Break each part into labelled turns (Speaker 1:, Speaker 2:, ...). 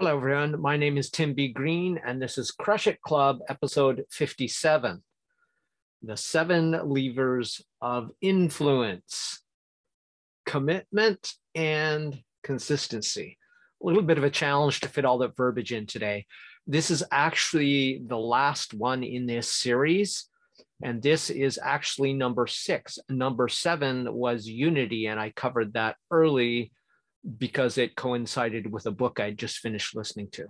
Speaker 1: Hello, everyone. My name is Tim B. Green, and this is Crush It Club, episode 57, The 7 Levers of Influence, Commitment and Consistency. A little bit of a challenge to fit all that verbiage in today. This is actually the last one in this series, and this is actually number 6. Number 7 was unity, and I covered that early because it coincided with a book I just finished listening to.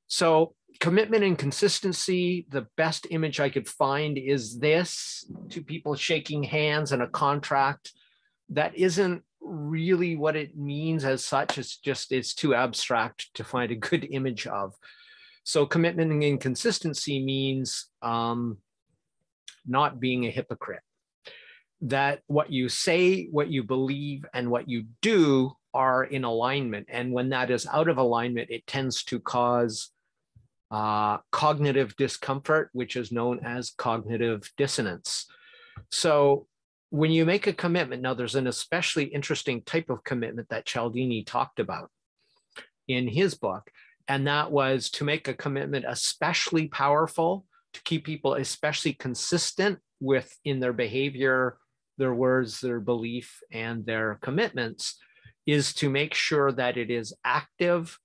Speaker 1: So commitment and consistency, the best image I could find is this: 2 people shaking hands and a contract. That isn't really what it means as such. It's too abstract to find a good image of. So commitment and consistency means not being a hypocrite. That what you say, what you believe, and what you do are in alignment. And when that is out of alignment, it tends to cause cognitive discomfort, which is known as cognitive dissonance. So when you make a commitment, now there's an especially interesting type of commitment that Cialdini talked about in his book, and that was to make a commitment especially powerful, to keep people especially consistent in their behavior, their words, their belief, and their commitments, is to make sure that it is active,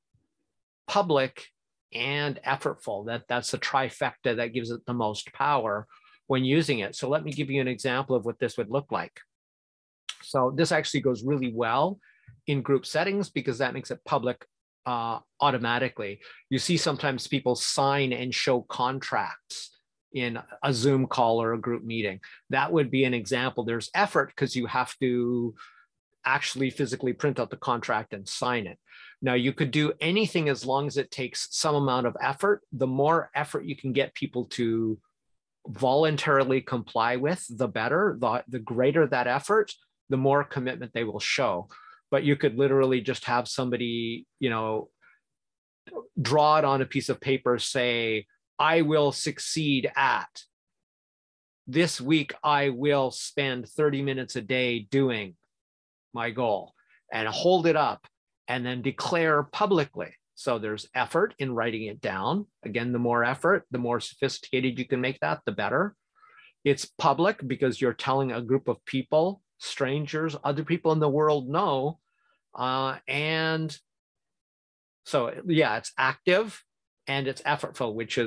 Speaker 1: public, and effortful. That's a trifecta that gives it the most power when using it. So let me give you an example of what this would look like. So this actually goes really well in group settings because that makes it public automatically. You see sometimes people sign and show contracts in a Zoom call or a group meeting. That would be an example. There's effort because you have to actually physically print out the contract and sign it. Now, you could do anything as long as it takes some amount of effort. The more effort you can get people to voluntarily comply with, the better. The greater that effort, the more commitment they will show. But you could literally just have somebody, draw it on a piece of paper, say, I will succeed at. This week, I will spend 30 minutes a day doing my goal, and hold it up and then declare publicly. So there's effort in writing it down. Again, the more effort, the more sophisticated you can make that, the better. It's public because you're telling a group of people, strangers, other people in the world know. And so, yeah, it's active and it's effortful, which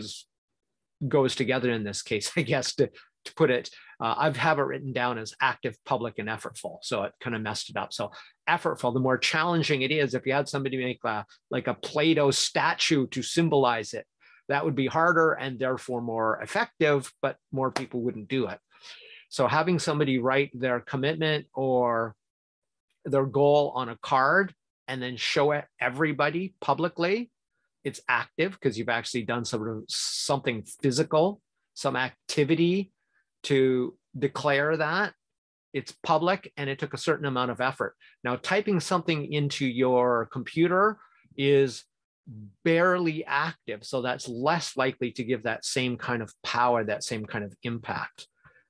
Speaker 1: goes together in this case, I guess, to put it. I have it written down as active, public, and effortful. So it kind of messed it up. So effortful, the more challenging it is. If you had somebody make like a Play-Doh statue to symbolize it, that would be harder and therefore more effective, but more people wouldn't do it. So having somebody write their commitment or their goal on a card and then show it everybody publicly, it's active because you've actually done something physical, some activity to declare that. It's public and it took a certain amount of effort. Now, typing something into your computer is barely active, so that's less likely to give that same kind of power, that same kind of impact.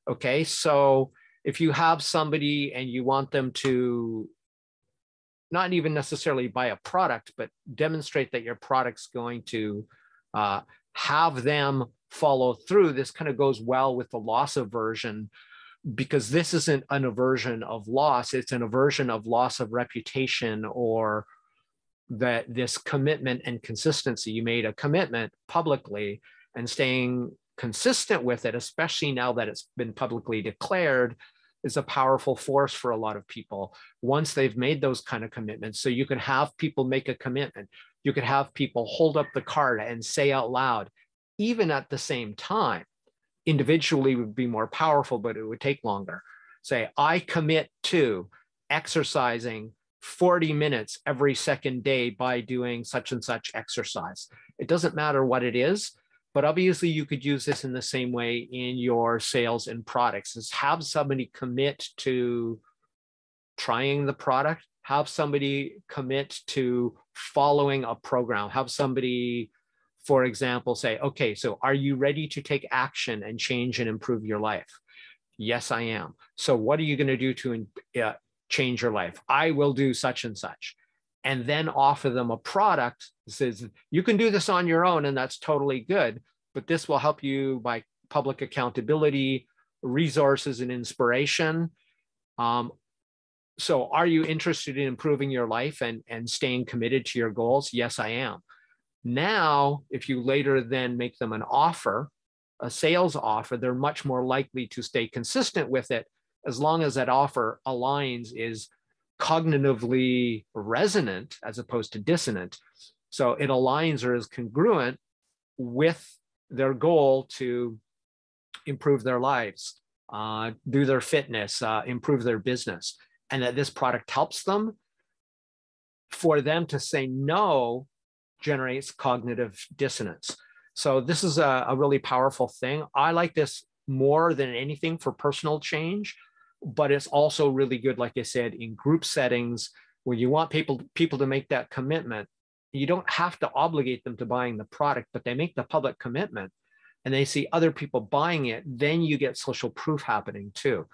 Speaker 1: Okay, so if you have somebody and you want them to not even necessarily buy a product, but demonstrate that your product's going to have them follow through, this kind of goes well with the loss aversion, because this isn't an aversion of loss, it's an aversion of loss of reputation, or that this commitment and consistency. You made a commitment publicly, and staying consistent with it, especially now that it's been publicly declared, is a powerful force for a lot of people once they've made those kind of commitments. So you can have people make a commitment. You could have people hold up the card and say out loud, even at the same time. Individually would be more powerful, but it would take longer. Say, I commit to exercising 40 minutes every second day by doing such and such exercise. It doesn't matter what it is, but obviously you could use this in the same way in your sales and products, is have somebody commit to trying the product, have somebody commit to following a program, have somebody, for example, say, okay, so are you ready to take action and change and improve your life? Yes, I am. So what are you going to do to change your life? I will do such and such. and then offer them a product that says, you can do this on your own, and that's totally good, but this will help you by public accountability, resources, and inspiration. So are you interested in improving your life and staying committed to your goals? Yes, I am. Now, if you later then make them an offer, a sales offer, they're much more likely to stay consistent with it as long as that offer aligns, is cognitively resonant as opposed to dissonant. So it aligns or is congruent with their goal to improve their lives, do their fitness, improve their business, and that this product helps them. For them to say no generates cognitive dissonance. So this is a really powerful thing. I like this more than anything for personal change, but it's also really good, like I said, in group settings where you want people to make that commitment. You don't have to obligate them to buying the product, but they make the public commitment and they see other people buying it, then you get social proof happening too.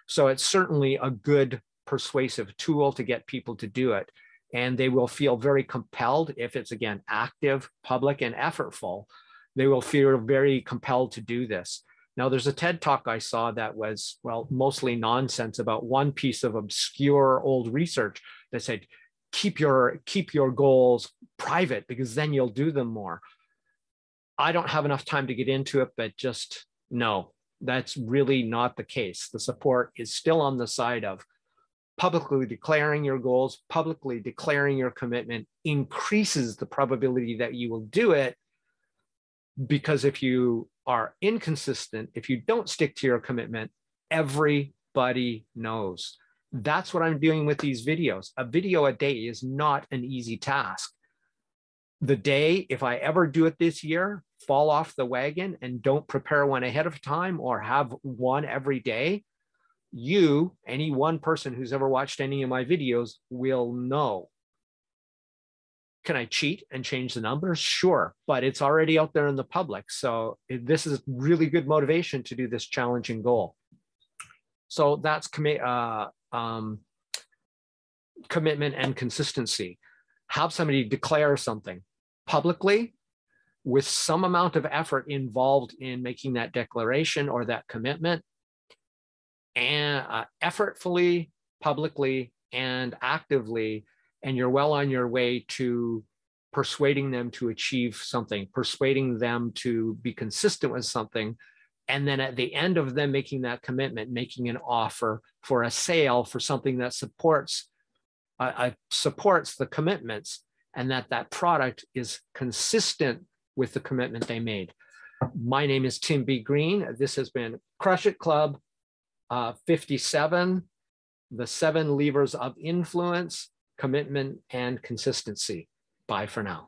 Speaker 1: So it's certainly a good persuasive tool to get people to do it. And they will feel very compelled if it's, again, active, public, and effortful. They will feel very compelled to do this. Now, there's a TED Talk I saw that was, well, mostly nonsense about one piece of obscure old research that said, keep your goals private because then you'll do them more. I don't have enough time to get into it, but just no, that's really not the case. The support is still on the side of publicly declaring your goals, publicly declaring your commitment increases the probability that you will do it. Because if you are inconsistent, if you don't stick to your commitment, everybody knows. That's what I'm doing with these videos. A video a day is not an easy task. The day, if I ever do it this year, fall off the wagon and don't prepare one ahead of time or have one every day, you, any one person who's ever watched any of my videos will know. Can I cheat and change the numbers? Sure, but it's already out there in the public. So this is really good motivation to do this challenging goal. So that's commitment and consistency. Have somebody declare something publicly with some amount of effort involved in making that declaration or that commitment, and effortfully, publicly, and actively, and you're well on your way to persuading them to achieve something, persuading them to be consistent with something. And then at the end of them making that commitment, making an offer for a sale for something that supports the commitments, and that product is consistent with the commitment they made. My name is Tim B. Green. This has been Crush It Club 57, the 7 levers of influence, commitment, and consistency. Bye for now.